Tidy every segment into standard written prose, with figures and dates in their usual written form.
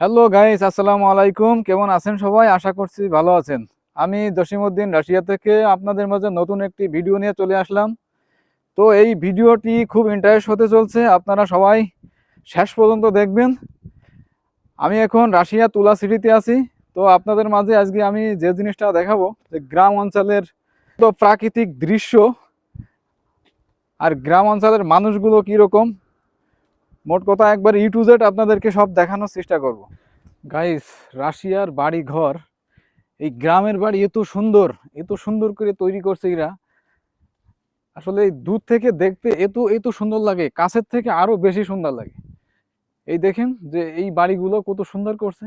Hello guys, আসসালামু আলাইকুম। কেমন আছেন সবাই? আশা করছি ভালো আছেন। আমি জসিমউদ্দিন রাশিয়া থেকে আপনাদের মাঝে নতুন একটি ভিডিও নিয়ে চলে আসলাম। তো এই ভিডিওটি খুব ইন্টারেস্ট হতে চলছে, আপনারা সবাই শেষ পর্যন্ত দেখবেন। আমি এখন রাশিয়া তুলা সিটিতে আছি। তো আপনাদের মাঝে আজকে আমি যে জিনিসটা দেখাবো, যে গ্রাম অঞ্চলের তো প্রাকৃতিক দৃশ্য আর গ্রাম অঞ্চলের মানুষগুলো কীরকম, মোট কথা একবার ইউ টু জেড আপনাদেরকে সব দেখানোর চেষ্টা করব। গাইস, রাশিয়ার বাড়ি ঘর, এই গ্রামের বাড়ি এত সুন্দর করে তৈরি করছে এরা। আসলে এই দূর থেকে দেখতে এত এত সুন্দর লাগে, কাছের থেকে আরো বেশি সুন্দর লাগে। এই দেখেন যে এই বাড়িগুলো কত সুন্দর করছে,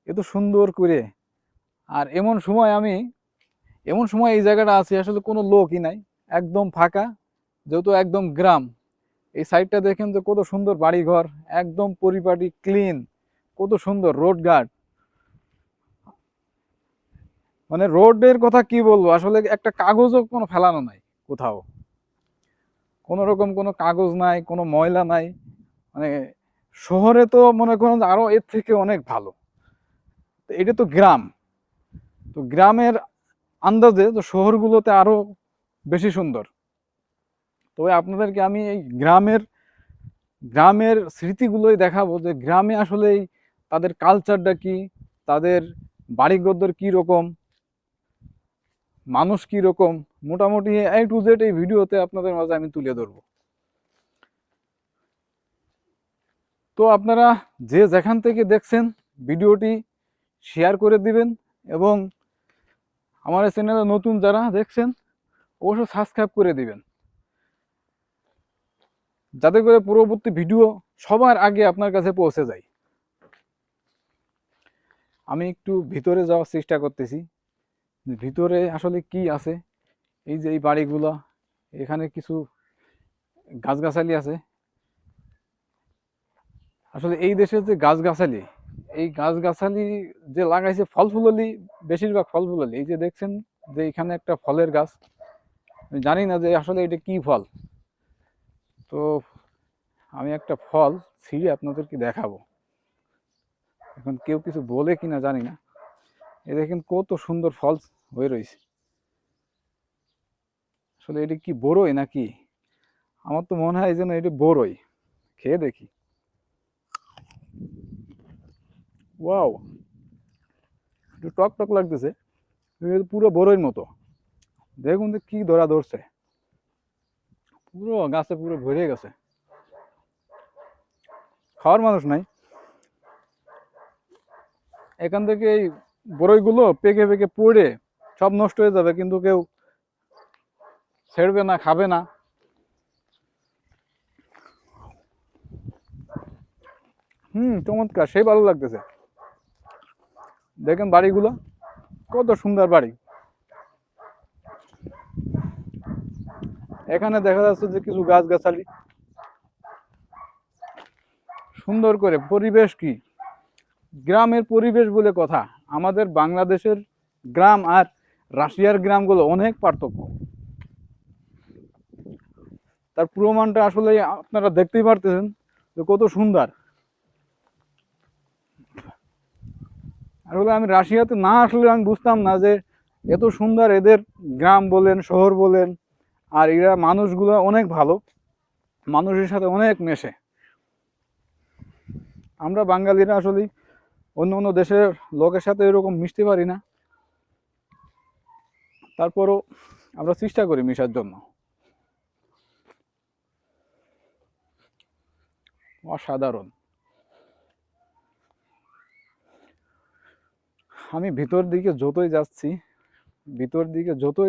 এত সুন্দর করে। আর এমন সময় এই জায়গাটা আছে আসলে কোনো লোকই নাই, একদম ফাঁকা, যেহেতু একদম গ্রাম। এই সাইডটা দেখেন যে কত সুন্দর বাড়ি ঘর, একদম পরিপাটি ক্লিন, কত সুন্দর রোড গার্ড। মানে রোডের কথা কি বলবো, আসলে একটা কাগজও কোনো ফেলানো নাই কোথাও, কোনো রকম কোনো কাগজ নাই, কোনো ময়লা নাই। মানে শহরে তো মনে করেন আরো এর থেকে অনেক ভালো। তো এটা তো গ্রাম, তো গ্রামের আন্দাজে তো শহরগুলোতে আরো বেশি সুন্দর। তবে আপনাদেরকে আমি এই গ্রামের গ্রামের স্মৃতিগুলোই দেখাবো, যে গ্রামে আসলে তাদের কালচারটা কি, তাদের বাড়িঘর কি রকম, মানুষ কি রকম, মোটামুটি এ টু জেড এই ভিডিওতে আপনাদের মাঝে আমি তুলে ধরবো। তো আপনারা যে যেখান থেকে দেখছেন ভিডিওটি শেয়ার করে দিবেন, এবং আমার চ্যানেলে নতুন যারা দেখছেন অবশ্যই সাবস্ক্রাইব করে দিবেন, যাতে করে পরবর্তী ভিডিও সবার আগে আপনার কাছে পৌঁছে যায়। আমি একটু ভিতরে যাওয়ার চেষ্টা করতেছি, ভিতরে আসলে কি আছে। এই যে এই বাড়িগুলো, এখানে কিছু গাছগাছালি আছে। আসলে এই দেশের যে গাছগাছালি, এই গাছগাছালি যে লাগাইছে ফল ফুললি, বেশিরভাগ ফল ফুললি। এই যে দেখছেন যে এখানে একটা ফলের গাছ, আমি জানি না যে আসলে এটা কি ফল। তো আমি একটা ফল ছিঁড়ে আপনাদেরকে দেখাবো, এখন কেউ কিছু বলে কিনা জানি না। এই দেখেন কত সুন্দর ফল হয়ে রয়েছে। আসলে এটা কি বড়ই নাকি? আমার তো মনে হয় যেন এটা বড়ই। খেয়ে দেখি। ওয়াও, একটু টক টক লাগতেছে, পুরো বড়ইর মতো। দেখুন যে কি ধরা ধরছে, পুরো গাছে পুরো ভরে গেছে। খাওয়ার মানুষ নাই। এখান থেকে এই বড়ইগুলো পেকে পেকে পড়ে সব নষ্ট হয়ে যাবে, কিন্তু কেউ ছেড়বে না, খাবে না। চমৎকার, সেই ভালো লাগতেছে। দেখেন বাড়িগুলো কত সুন্দর বাড়ি। এখানে দেখা যাচ্ছে যে কিছু গাছগাছালি, সুন্দর করে পরিবেশ। কি গ্রামের পরিবেশ বলে কথা। আমাদের বাংলাদেশের গ্রাম আর রাশিয়ার গ্রামগুলো অনেক পার্থক্য। তার প্রমাণটা আসলে আপনারা দেখতেই পারতেছেন যে কত সুন্দর। আসলে আমি রাশিয়াতে না আসলে আমি বুঝতাম না যে এত সুন্দর এদের গ্রাম বলেন, শহর বলেন। আর এরা মানুষগুলো অনেক ভালো, মানুষের সাথে অনেক মেশে। আমরা বাঙালিরা আসলে অন্য অন্য দেশের লোকের সাথে এরকম মিশতে পারি না, তারপরও আমরা চেষ্টা করি মিশার জন্য। অসাধারণ। আমি ভিতর দিকে যতই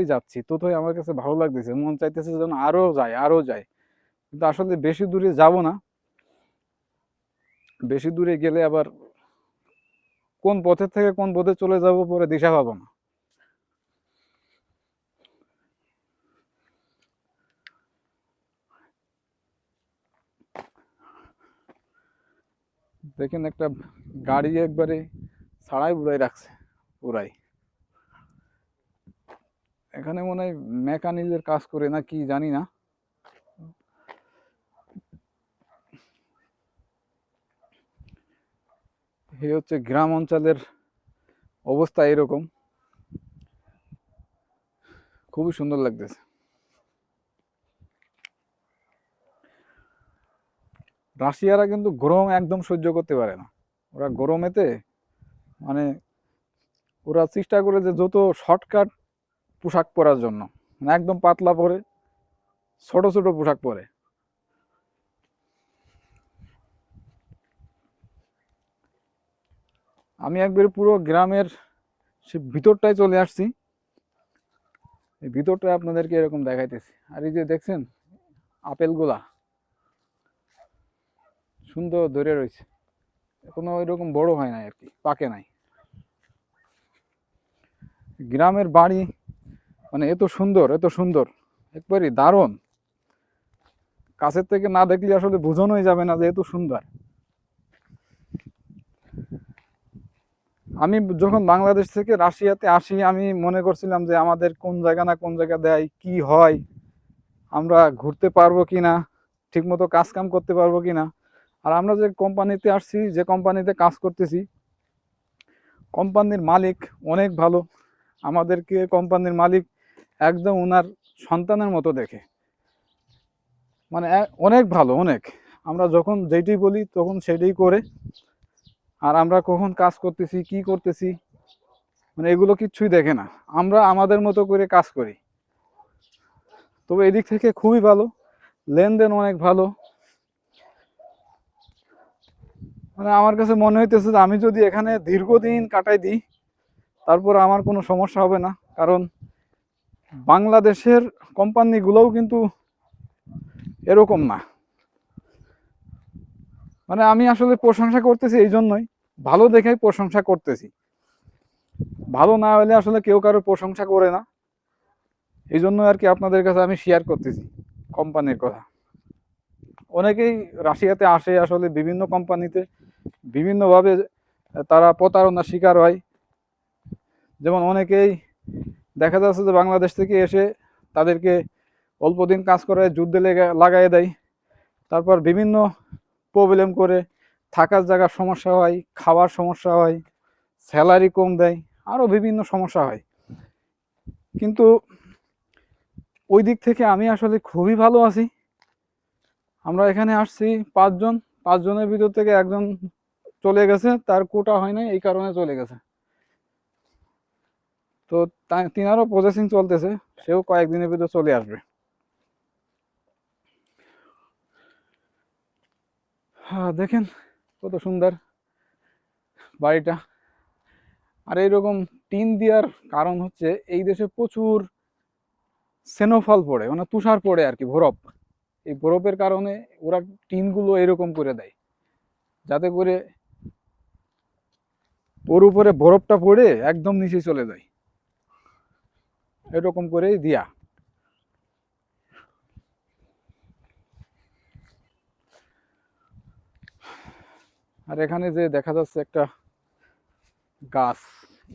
যাচ্ছি ততই আমার কাছে ভালো লাগতেছে, মন চাইতেছে যেন আরো যায় আরো যায়। কিন্তু আসলে বেশি দূরে যাব না, বেশি দূরে গেলে আবার কোন পথের থেকে কোন পথে চলে যাব পরে দিশা পাবো না। দেখেন একটা গাড়ি একবারে ছাড়াই উড়াই রাখছে, পুরাই। এখানে মনে হয় মেকানিকের কাজ করে না কি জানি না। এই হচ্ছে গ্রাম অঞ্চলের অবস্থা এরকম, খুবই সুন্দর লাগতেছে। রাশিয়ারা কিন্তু গরম একদম সহ্য করতে পারে না। ওরা গরমেতে মানে ওরা চেষ্টা করে যে যত শর্টকাট পোশাক পরার জন্য, মানে একদম পাতলা পরে, ছোট ছোট পোশাক পরে। আমি একবার পুরো গ্রামের সে ভিতরটায় চলে আসছি, এই ভিতরটা আপনাদেরকে এরকম দেখাইতেছি। আর এই যে দেখছেন আপেলগুলা সুন্দর ধরে রয়েছে, এখনো ওইরকম বড় হয় নাই আর কি, পাকে নাই। গ্রামের বাড়ি মানে এত সুন্দর, এত সুন্দর, একবারই দারুণ। কাছের থেকে না দেখলে আসলে বোঝানোই যাবে না যে এত সুন্দর। আমি যখন বাংলাদেশ থেকে রাশিয়াতে আসি, আমি মনে করছিলাম যে আমাদের কোন জায়গা না কোন জায়গা দেয়, কি হয়, আমরা ঘুরতে পারবো কিনা, ঠিক মতো কাজ কাম করতে পারবো কিনা। আর আমরা যে কোম্পানিতে আসছি, যে কোম্পানিতে কাজ করতেছি, কোম্পানির মালিক অনেক ভালো। আমাদেরকে কোম্পানির মালিক একদম ওনার সন্তানের মতো দেখে, মানে অনেক ভালো, অনেক। আমরা যখন যেটি বলি তখন সেটাই করে। আর আমরা কখন কাজ করতেছি, কি করতেছি, মানে এগুলো কিচ্ছুই দেখে না। আমরা আমাদের মতো করে কাজ করি। তবে এদিক থেকে খুবই ভালো, লেনদেন অনেক ভালো। মানে আমার কাছে মনে হইতেছে যে আমি যদি এখানে দীর্ঘদিন কাটাই দিই, তারপর আমার কোনো সমস্যা হবে না। কারণ বাংলাদেশের কোম্পানিগুলোও কিন্তু এরকম না। মানে আমি আসলে প্রশংসা করতেছি এই জন্যই, ভালো দেখেই প্রশংসা করতেছি। ভালো না হলে আসলে কেউ কারো প্রশংসা করে না। এই জন্য আর কি আপনাদের কাছে আমি শেয়ার করতেছি কোম্পানির কথা। অনেকেই রাশিয়াতে আসে আসলে বিভিন্ন কোম্পানিতে, বিভিন্নভাবে তারা প্রতারণার শিকার হয়। যেমন অনেকেই দেখা যাচ্ছে যে বাংলাদেশ থেকে এসে তাদেরকে অল্প দিন কাজ করায় যুদ্ধে লাগাই দেয়, তারপর বিভিন্ন প্রবলেম করে, থাকার জায়গার সমস্যা হয়, খাওয়ার সমস্যা হয়, স্যালারি কম দেয়, আরও বিভিন্ন সমস্যা হয়। কিন্তু ওই দিক থেকে আমি আসলে খুবই ভালো আছি। আমরা এখানে আসছি 5 জন, 5 জনের ভিতর থেকে একজন চলে গেছে, তার কোটা হয় না, এই কারণে চলে গেছে। তো তিনারও প্রসেসিং চলতেছে, সেও কয়েকদিনের ভিতর চলে আসবে। হ্যাঁ, দেখেন কত সুন্দর বাড়িটা। আর এইরকম টিন দেওয়ার কারণ হচ্ছে এই দেশে প্রচুর স্নোফল পড়ে, মানে তুষার পড়ে আর কি, বরফ। এই বরফের কারণে ওরা টিনগুলো এরকম করে দেয়, যাতে করে ওর উপরে বরফটা পড়ে একদম নিচে চলে যায়, এরকম করেই দিয়া। আর এখানে যে দেখা যাচ্ছে একটা গাছ,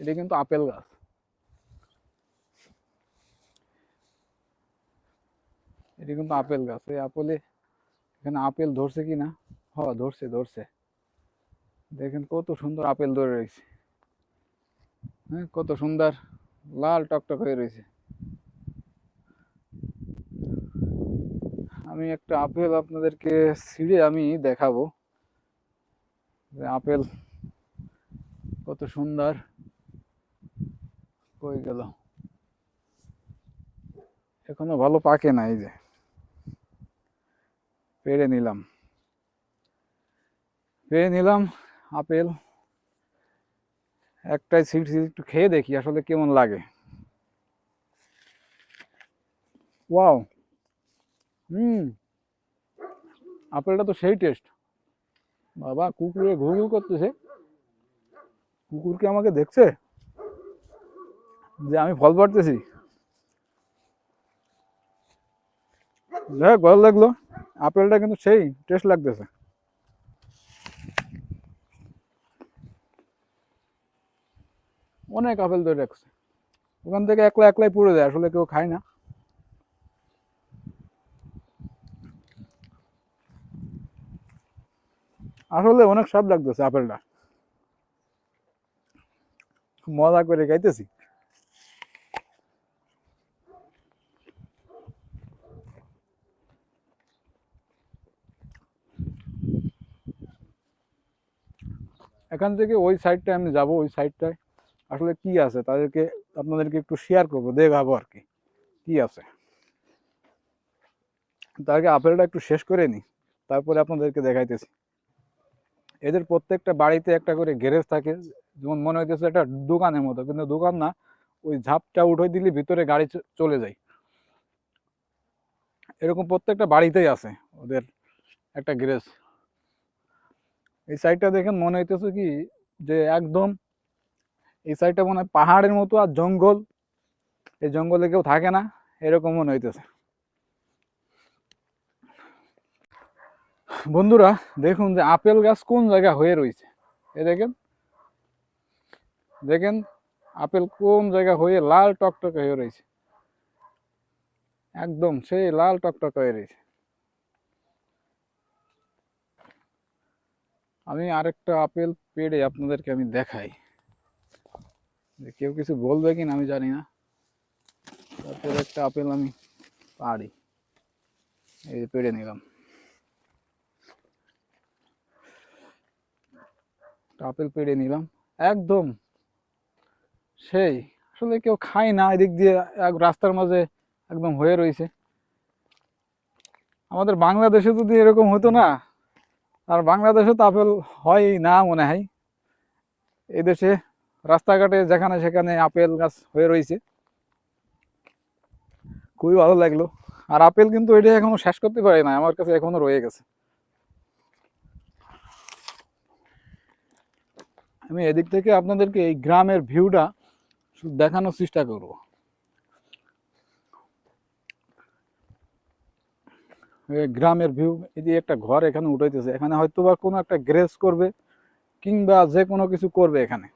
এটা কিন্তু আপেল গাছ। এটা কিন্তু আপেল গাছ। এই আপেলে এখানে আপেল ধরছে কি না? হ্যাঁ, ধরছে ধরছে। দেখেন কত সুন্দর আপেল ধরে রয়েছে। হ্যাঁ, কত সুন্দর লাল টকটক হয়ে রয়েছে। আমি একটা আপেল আপনাদেরকে ছিঁড়ে আমি দেখাবো যে আপেল কত সুন্দর। কই গেল? এখনো ভালো পাকে না, এই যে পেড়ে নিলাম, পেড়ে নিলাম আপেল। একটাই ছিঁড়ছি, একটু খেয়ে দেখি আসলে কেমন লাগে। ওয়াও, হুম, আপেলটা তো সেই টেস্ট। বাবা, কুকুরে ঘু ঘু করতেছে। কুকুর কি আমাকে দেখছে যে আমি ফল পাড়তেছি? যাই হোক, ভালো লাগলো। আপেলটা কিন্তু সেই টেস্ট লাগতেছে। অনেক আপেল ধরে রাখছে, ওখান থেকে একলা একলাই পড়ে যায়, আসলে কেউ খায় না। আসলে অনেক স্বাদ লাগতেছে আপেলটা। মজা করে খাইতেছি। এখান থেকে ওই সাইডটায় আমি যাব, ওই সাইডটায় আসলে কি আছে তাদেরকে আপনাদেরকে একটু শেয়ার করবো, দেখাবো আর কি কি আছে। তার আগে আপেলটা একটু শেষ করে নিই, তারপরে আপনাদেরকে দেখাইতেছি। এদের প্রত্যেকটা বাড়িতে একটা করে গ্যারেজ থাকে, যেমন মনে হইতেছে একটা দোকানের মতো, কিন্তু দোকান না, ওই ঝাপটা উঠে দিলে ভিতরে গাড়ি চলে যায়। এরকম প্রত্যেকটা বাড়িতেই আছে ওদের একটা গ্যারেজ। এই সাইডটা দেখেন মনে হইতেছে কি যে একদম এই সাইডটা মনে হয় পাহাড়ের মতো আর জঙ্গল, এই জঙ্গলে কেউ থাকে না এরকম মনে হইতেছে। বন্ধুরা দেখুন যে আপেল গাছ কোন জায়গা হয়ে রয়েছে, এ দেখেন, দেখেন আপেল কোন জায়গা হয়ে লাল টকটকে হয়ে রয়েছে, একদম সেই লাল টকটকে হয়ে রয়েছে। আমি আরেকটা আপেল পেড়ে আপনাদেরকে আমি দেখাই, যে কেউ কিছু বলবে কিনা আমি জানি না। তারপরে একটা আপেল আমি পারি, এই যে পেড়ে নিলাম, আপেল পেড়ে নিলাম, একদম সেই, আসলে কেউ খায় না এদিক দিয়ে, এক রাস্তার মাঝে একদম হয়ে রয়েছে। আমাদের বাংলাদেশে যদি এরকম হতো না, আর বাংলাদেশে তো আপেল হয় না মনে হয়, এই দেশে রাস্তাঘাটে যেখানে সেখানে আপেল গাছ হয়ে রয়েছে, খুবই ভালো লাগলো। আর আপেল কিন্তু এটা এখনো শেষ করতে পারি না, আমার কাছে এখনো রয়ে গেছে। আমি এদিক থেকে আপনাদেরকে এই গ্রামের ভিউটা দেখানোর চেষ্টা করব। গ্রামের ভিউ, এই যে একটা ঘর এখানে উঠাইতেছে, এখানে হয়তো বা কোনো একটা গ্যারেজ করবে কিংবা যে কোনো কিছু করবে এখানে।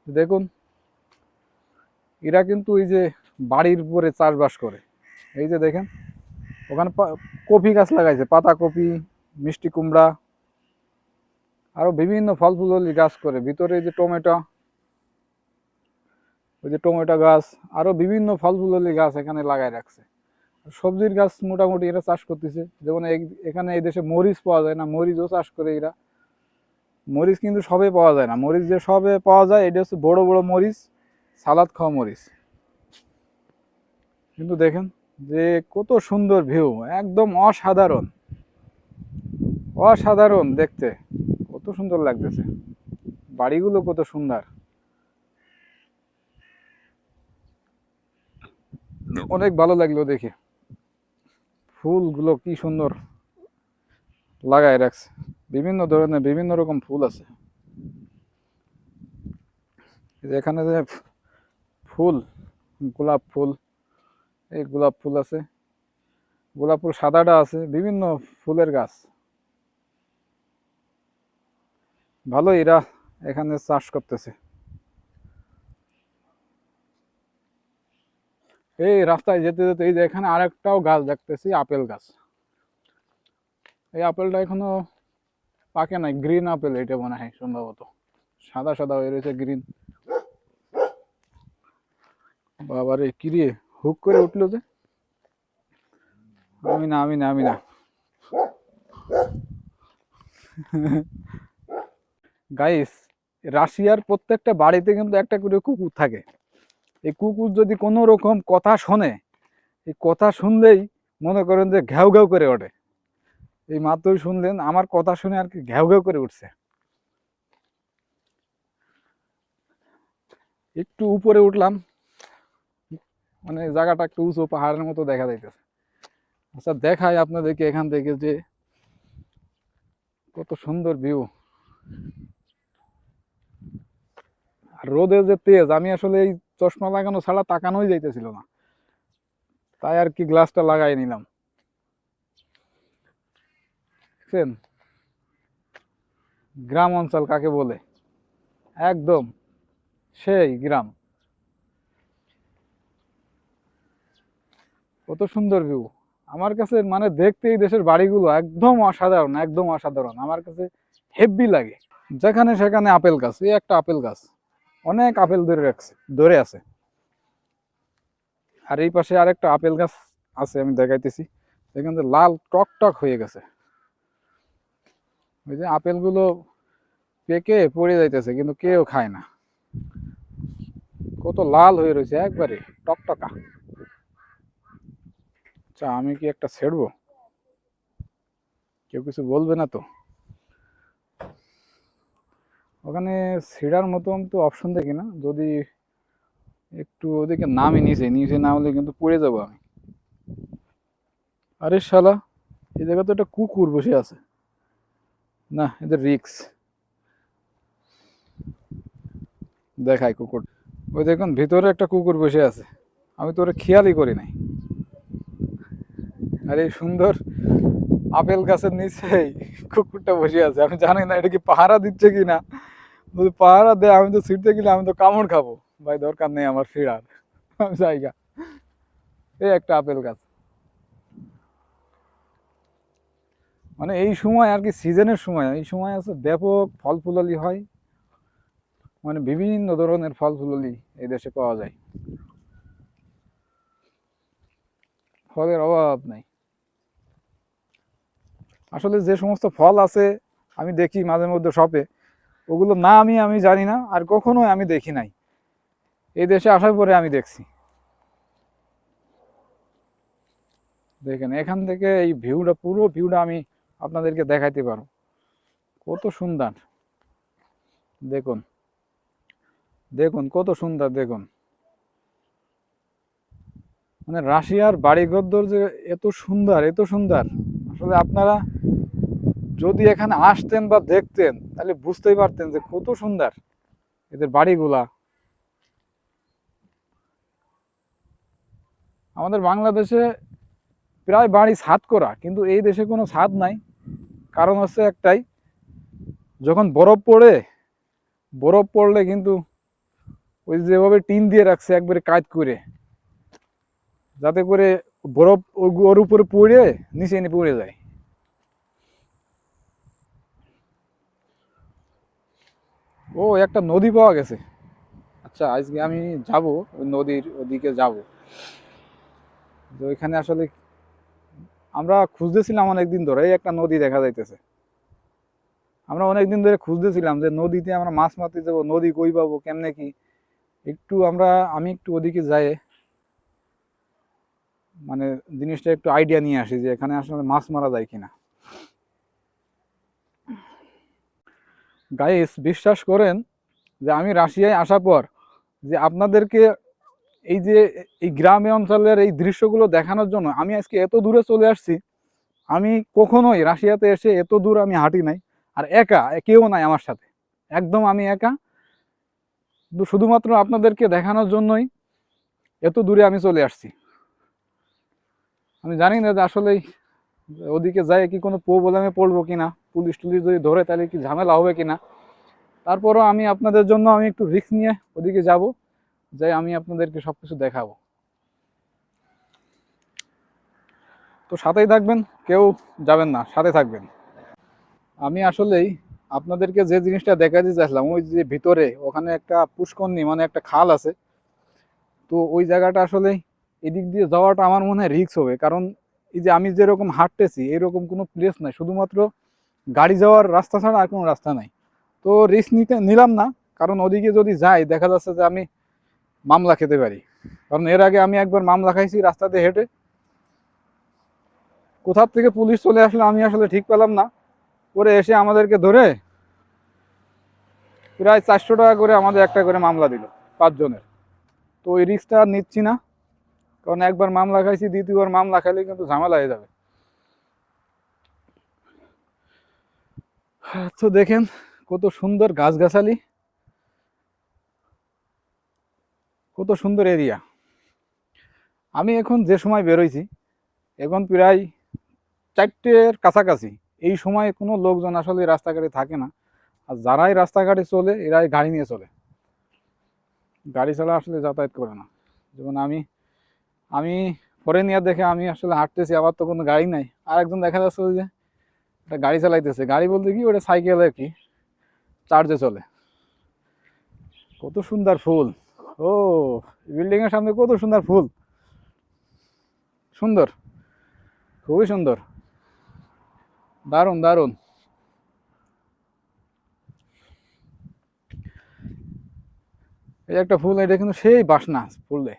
দেখুন এরা কিন্তু এই যে বাড়ির উপরে চাষবাস করে, এই যে দেখেন ওখানে কপি গাছ লাগাইছে, পাতা কপি, মিষ্টি কুমড়া, আরো বিভিন্ন ফল ফুললি গাছ করে ভিতরে, এই যে টমেটো, ওই যে টমেটো গাছ, আরো বিভিন্ন ফল ফুললি গাছ এখানে লাগাই রাখছে। সবজির গাছ মোটামুটি এরা চাষ করতেছে, যেমন এখানে এই দেশে মরিচ পাওয়া যায় না, মরিচও চাষ করে এরা। মরিচ কিন্তু সবে পাওয়া যায় না, মরিচ যে সবে পাওয়া যায় এটা হচ্ছে বড় বড় মরিচ, সালাদ খাওয়া মরিচ। কিন্তু দেখেন যে কত সুন্দর ভিউ, একদম অসাধারণ, অসাধারণ দেখতে, কত সুন্দর লাগতেছে, বাড়িগুলো কত সুন্দর, অনেক ভালো লাগলো দেখে। ফুলগুলো কি সুন্দর লাগাই রাখছে, বিভিন্ন ধরনের বিভিন্ন রকম ফুল আছে। এখানে যে ফুল, গোলাপ ফুল, এই গোলাপ ফুল আছে, গোলাপ ফুল সাদাটা আছে, বিভিন্ন ফুলের গাছ, ভালো এরা এখানে চাষ করতেছে। এই রাস্তায় যেতে যেতে এই যে এখানে আরেকটাও গাছ দেখতেছি, আপেল গাছ। এই আপেলটা এখনো পাকে নাই, গ্রিন আপেল এটা মনে হয় সম্ভবত, সাদা সাদা হয়ে রয়েছে, গ্রিন। বাবারে কিরে, হুক করে উঠলো যে, আমি না আমি না আমি না। গাইস, রাশিয়ার প্রত্যেকটা বাড়িতে কিন্তু একটা করে কুকুর থাকে। এই কুকুর যদি কোনো রকম কথা শোনে, এই কথা শুনলেই মনে করেন যে ঘ্যাও ঘ্যাও করে ওঠে। এই মাত্রই শুনলেন আমার কথা শুনে আর কি ঘ্যাও ঘ্যাও করে উঠছে। একটু উপরে উঠলাম, মানে জায়গাটা একটু উঁচু পাহাড়ের মতো দেখা যাইতেছে। আচ্ছা দেখাই আপনাদেরকে এখান থেকে যে কত সুন্দর ভিউ। আর রোদের যে তেজ, আমি আসলে এই চশমা লাগানো ছাড়া তাকানোই যাইতেছিল না, তাই আর কি গ্লাসটা লাগাই নিলাম। দেখছেন গ্রাম অঞ্চল কাকে বলে, একদম সেই গ্রাম, কত সুন্দর ভিউ। আমার কাছে মানে দেখতে এই দেশের বাড়িগুলো একদম অসাধারণ, একদম অসাধারণ, আমার কাছে হেভি লাগে। যেখানে সেখানে আপেল গাছ, এই একটা আপেল গাছ, অনেক আপেল ধরে আছে। আর এই পাশে আরেকটা আপেল গাছ আছে, আমি দেখাইতেছি, এখান থেকে লাল টক টক হয়ে গেছে। ওই যে আপেলগুলো পেকে পড়ে যাইতেছে, কিন্তু কেউ খায় না। কত লাল হয়ে রয়েছে, একবারে টকটকা। আচ্ছা, আমি কি একটা ছেড়বো? কেউ কিছু বলবে না তো? ওখানে ছেড়ার মতন তো অপশন দেখি না। যদি একটু ওদিকে নামে, নিচে নিচে না হলে কিন্তু পড়ে যাবো আমি। আরে শালা, এই জায়গা তো একটা কুকুর বসে আছে। না, এদের রিক্স দেখায় কুকুর। ওই দেখুন, ভিতরে একটা কুকুর বসে আছে, আমি তো ওরা খেয়ালই করি নাই। আর এই সুন্দর আপেল গাছের নিচেই কুকুরটা বসে আছে। আমি জানি না এটা কি পাহারা দিচ্ছে কিনা। যদি পাহারা দেয়, আমি তো ছিটতে গেলে আমি তো কামড় খাবো। ভাই দরকার নেই আমার ফিরার, জায়গা। এই একটা আপেল গাছ, মানে এই সময় আর কি, সিজনের সময়, এই সময় আছে ব্যাপক ফল ফুলালি হয়। মানে বিভিন্ন ধরনের ফল ফুলালি এই দেশে পাওয়া যায়, ফলের অভাব নাই। আসলে যে সমস্ত ফল আছে, আমি দেখি মাঝে মধ্যে শপে, ওগুলো না আমি আমি জানি না, আর কখনোই আমি দেখি নাই। এই দেশে আসার পরে আমি দেখছি। দেখেন, এখান থেকে এই ভিউটা, পুরো ভিউটা আমি আপনাদেরকে দেখাইতে পারবো, কত সুন্দর। দেখুন, দেখুন কত সুন্দর, দেখুন। মানে রাশিয়ার বাড়িঘর যে এত সুন্দর, এত সুন্দর, আসলে আপনারা যদি এখানে আসতেন বা দেখতেন, তাহলে বুঝতেই পারতেন যে কত সুন্দর এদের বাড়িগুলা। আমাদের বাংলাদেশে প্রায় বাড়ি ছাদ করা, কিন্তু এই দেশে কোনো ছাদ নাই। কারণ হচ্ছে একটাই, যখন বরফ পড়লে কিন্তু ওই যেভাবে টিন দিয়ে রাখছে একবারে কাজ করে, যাতে করে বরফ ওর উপরে পড়ে নিচে এনে পড়ে যায়। ও, একটা নদী পাওয়া গেছে। আচ্ছা, আজকে আমি যাব, ওই নদীর ওদিকে যাব। তো ওইখানে আসলে আমরা খুঁজতেছিলাম অনেকদিন ধরে, এই একটা নদী দেখা যাইতেছে। আমরা অনেকদিন ধরে খুঁজতেছিলাম যে নদীতে আমরা মাছ মারতে যাবো, নদী কই পাবো, কেমনে কি। আমি একটু ওদিকে যাই, মানে জিনিসটা একটু আইডিয়া নিয়ে আসি যে এখানে আসলে মাছ মারা যায় কিনা। গাইস, বিশ্বাস করেন যে আমি রাশিয়ায় আসার পর যে আপনাদেরকে এই যে এই গ্রামে অঞ্চলের এই দৃশ্যগুলো দেখানোর জন্য আমি আজকে এত দূরে চলে আসছি। আমি কখনোই রাশিয়াতে এসে এত দূর আমি হাঁটি নাই। আর একা, কেউ নাই আমার সাথে, একদম আমি একা। শুধুমাত্র আপনাদেরকে দেখানোর জন্যই এত দূরে আমি চলে আসছি। আমি জানি না যে আসলে ওদিকে যায় কি কোনো প্রবলেমে পড়বো কিনা, পুলিশ টুলিশ যদি ধরে তাহলে কি ঝামেলা হবে কিনা। তারপরও আমি আপনাদের জন্য আমি একটু রিস্ক নিয়ে ওদিকে যাব, যাই আমি আপনাদেরকে সবকিছু দেখাবো। তো সাথেই থাকবেন, কেউ যাবেন না, সাথে থাকবেন। আমি আসলেই আপনাদেরকে যে জিনিসটা দেখাতে চাইছিলাম, ওই যে ভিতরে ওখানে একটা পুষ্করণী, মানে একটা খাল আছে। তো ওই জায়গাটা আসলে এদিক দিয়ে যাওয়াটা আমার মনে হয় রিস্ক হবে, কারণ এই যে আমি যেরকম হাঁটতেছি এরকম কোনো প্লেস নাই, শুধুমাত্র গাড়ি যাওয়ার রাস্তা ছাড়া আর কোনো রাস্তা নাই। তো রিস্ক নিলাম না, কারণ ওদিকে যদি যাই দেখা যাচ্ছে যে আমি মামলা খেতে পারি। কারণ এর আগে আমি একবার মামলা খাইছি রাস্তাতে হেঁটে, কোথার থেকে পুলিশ চলে আসলে আমি আসলে ঠিক পেলাম না। পরে এসে আমাদেরকে ধরে প্রায় 400 টাকা করে আমাদের একটা করে মামলা দিল, 5 জনের। তো ওই রিস্কটা আর নিচ্ছি না, কারণ একবার মামলা খাইছি, দ্বিতীয়বার মামলা খাইলে কিন্তু ঝামেলা হয়ে যাবে। তো দেখেন কত সুন্দর গাছগাছালি, কত সুন্দর এরিয়া। আমি এখন যে সময় বেরোইছি, এখন প্রায় 4টের কাছাকাছি। এই সময় কোনো লোকজন আসলে রাস্তাঘাটে থাকে না। আর যারাই রাস্তাঘাটে চলে, এরাই গাড়ি নিয়ে চলে, গাড়ি ছাড়া আসলে যাতায়াত করে না। যেমন আমি আমি ফরেন ইয়ার দেখে আমি আসলে হাঁটতেছি, আবার তো কোনো গাড়ি নাই। আর একজন দেখা যাচ্ছে ওই যে একটা গাড়ি চালাইতেছে, গাড়ি বলতে কি, ওটা সাইকেল আর কি, চার্জে চলে। কত সুন্দর ফুল! ও, বিল্ডিং এর সামনে কত সুন্দর ফুল! সুন্দর, খুবই সুন্দর, দারুণ দারুণ। এই একটা ফুল, এটা কিন্তু সেই বাসনা ফুলে।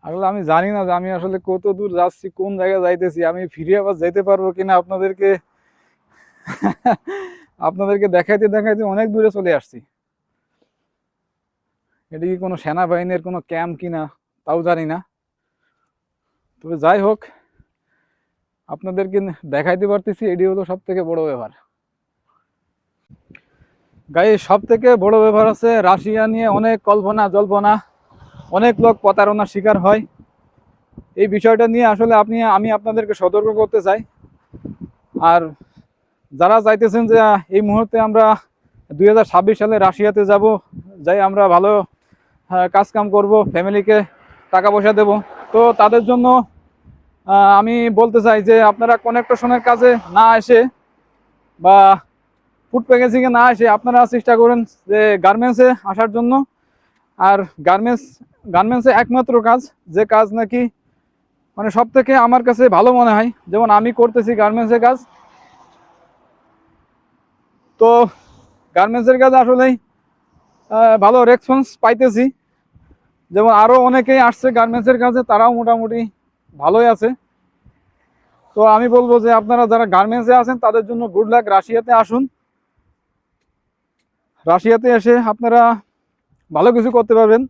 আসলে আমি জানি না যে আমি আসলে কত দূর যাচ্ছি, কোন জায়গায় যাইতেছি, আমি ফিরে আবার যাইতে পারবো কিনা আপনাদেরকে আপনাদেরকে দেখাইতে দেখাইতে অনেক দূরে চলে আসছি। এটা কি কোনো সেনাবাহিনীর কোনো ক্যাম্প কিনা তাও জানি না। তবে যাই হোক, আপনাদেরকে দেখাইতে পারতেছি, এটি হলো সব থেকে বড় ব্যাপার। গায়ে সব থেকে বড় ব্যাপার আছে, রাশিয়া নিয়ে অনেক কল্পনা জল্পনা, অনেক লোক প্রতারণার শিকার হয়। এই বিষয়টা নিয়ে আসলে আমি আপনাদেরকে সতর্ক করতে চাই। আর যারা চাইতেছেন যে এই মুহূর্তে আমরা 2026 সালে রাশিয়াতে যাব, যাই আমরা ভালো কাজ কাম করবো, ফ্যামিলিকে টাকা পয়সা দেব, তো তাদের জন্য আমি বলতে চাই যে আপনারা কনেকশনের কাজে না এসে বা ফুড প্যাকেজিংয়ে না এসে আপনারা চেষ্টা করেন যে গার্মেন্টসে আসার জন্য। আর গার্মেন্টসে একমাত্র কাজ, যে কাজ নাকি মানে সব থেকে আমার কাছে ভালো মনে হয়, যেমন আমি করতেছি গার্মেন্টসের কাজ, তো গার্মেন্টসের কাজ আসলেই ভালো রেসপন্স পাইতেছি। যেমন আরও অনেকেই আসছে গার্মেন্টসের কাজে, তারাও মোটামুটি ভালোই আছে। তো আমি বলবো যে আপনারা যারা গার্মেন্টসে আছেন তাদের জন্য গুড লাক, রাশিয়াতে আসুন। রাশিয়াতে এসে আপনারা ভালো কিছু করতে পারবেন।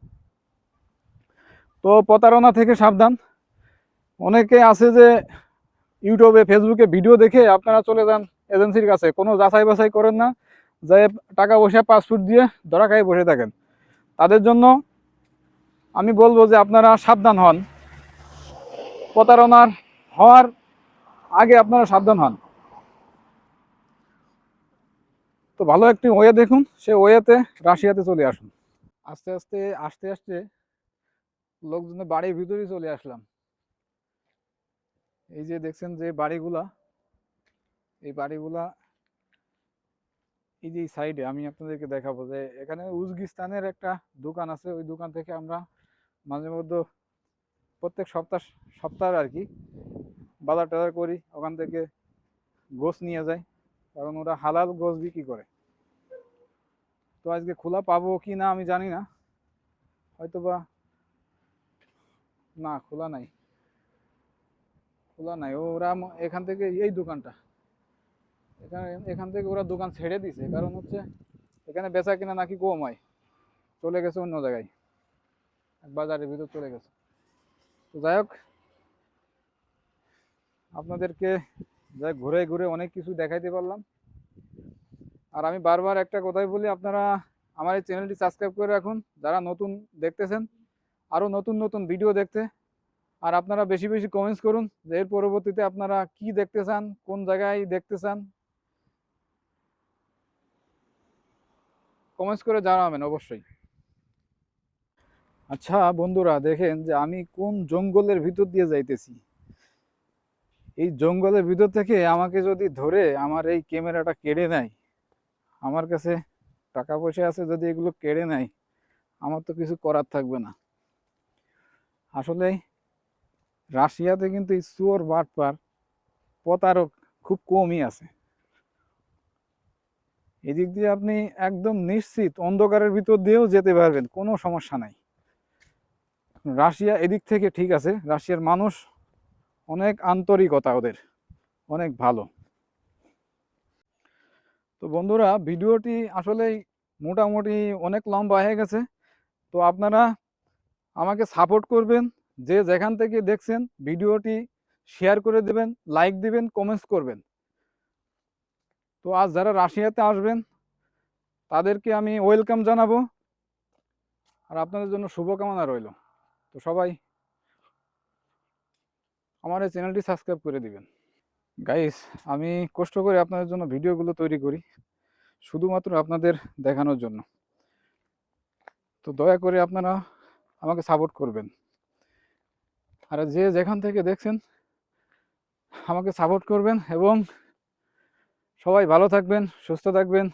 তো প্রতারণা থেকে সাবধান। অনেকে আছে যে ইউটিউবে ফেসবুকে ভিডিও দেখে আপনারা চলে যান এজেন্সির কাছে, কোনো যাচাই বাছাই করেন না, যে টাকা পয়সা পাসপোর্ট দিয়ে ধরা খাই বসে থাকেন। তাদের জন্য আমি বলবো যে আপনারা সাবধান হন, প্রতারণার হওয়ার আগে আপনারা সাবধান হন। তো ভালো একটি ওয়ে দেখুন, সে ওয়েতে রাশিয়াতে চলে আসুন। আস্তে আস্তে আস্তে আস্তে লোকজনের বাড়ির ভিতরেই চলে আসলাম। এই যে দেখছেন যে বাড়িগুলা, এই বাড়িগুলা এই যে সাইডে আমি আপনাদেরকে দেখাবো যে এখানে উজবেকিস্তানের একটা দোকান আছে, ওই দোকান থেকে আমরা মাঝে মধ্যে প্রত্যেক সপ্তাহ আর কি বাজার টাজার করি, ওখান থেকে গোশ নিয়ে যায়, কারণ ওরা হালাল গোশ বিক্রি করে। তো আজকে খোলা পাবো কি না আমি জানি না, হয়তোবা না, খোলা নাই, খোলা নাই। ওরা এখান থেকে এই দোকানটা এখান থেকে ওরা দোকান ছেড়ে দিছে, কারণ হচ্ছে এখানে বেচা কিনা নাকি কম হয়, চলে গেছে অন্য জায়গায়, বাজারের ভিতর চলে গেছে। তো যাই হোক, আপনাদেরকে যাই ঘুরে ঘুরে অনেক কিছু দেখাইতে পারলাম। আর আমি বারবার একটা কথাই বলি, আপনারা আমার এই চ্যানেলটি সাবস্ক্রাইব করে রাখুন যারা নতুন দেখতেছেন, আরও নতুন নতুন ভিডিও দেখতে। আর আপনারা বেশি বেশি কমেন্টস করুন যে এর পরবর্তীতে আপনারা কি দেখতে চান, কোন জায়গায় দেখতে চান, কমেন্টস করে জানাবেন অবশ্যই। আচ্ছা বন্ধুরা, দেখেন যে আমি কোন জঙ্গলের ভিতর দিয়ে যাইতেছি। এই জঙ্গলের ভিতর থেকে আমাকে যদি ধরে আমার এই ক্যামেরাটা কেড়ে নেয়, আমার কাছে টাকা পয়সা আছে, যদি এগুলো কেড়ে নেয় আমার তো কিছু করার থাকবে না। আসলে রাশিয়াতে কিন্তু এই চোর বাটপার প্রতারক খুব কমই আছে। এদিক দিয়ে আপনি একদম নিশ্চিত অন্ধকারের ভিতর দিয়েও যেতে পারবেন, কোনো সমস্যা নাই। রাশিয়া এদিক থেকে ঠিক আছে, রাশিয়ার মানুষ অনেক আন্তরিকতা, ওদের অনেক ভালো। তো বন্ধুরা, ভিডিওটি আসলেই মোটামুটি অনেক লম্বা হয়ে গেছে। তো আপনারা আমাকে সাপোর্ট করবেন, যে যেখান থেকে দেখছেন ভিডিওটি শেয়ার করে দেবেন, লাইক দিবেন, কমেন্টস করবেন। তো আজ যারা রাশিয়াতে আসবেন তাদেরকে আমি ওয়েলকাম জানাবো, আর আপনাদের জন্য শুভকামনা রইল। তো সবাই আমার এই চ্যানেলটি সাবস্ক্রাইব করে দিবেন। গাইস, আমি কষ্ট করে আপনাদের জন্য ভিডিওগুলো তৈরি করি শুধুমাত্র আপনাদের দেখানোর জন্য। তো দয়া করে আপনারা আমাকে সাপোর্ট করবেন। আর যে যেখান থেকে দেখছেন আমাকে সাপোর্ট করবেন, এবং সবাই ভালো থাকবেন, সুস্থ থাকবেন,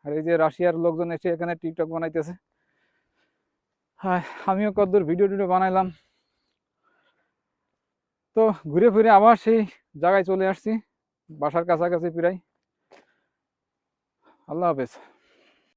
আর এই যে রাশিয়ার লোকজন এসে এখানে টিকটক বানাইতেছে। হ্যাঁ, আমিও কতদূর ভিডিও টিডিও বানাইলাম। তো ঘুরে ফিরে আবার সেই জায়গায় চলে আসছি, বাসার কাছাকাছি প্রায়। আল্লাহ হাফেজ।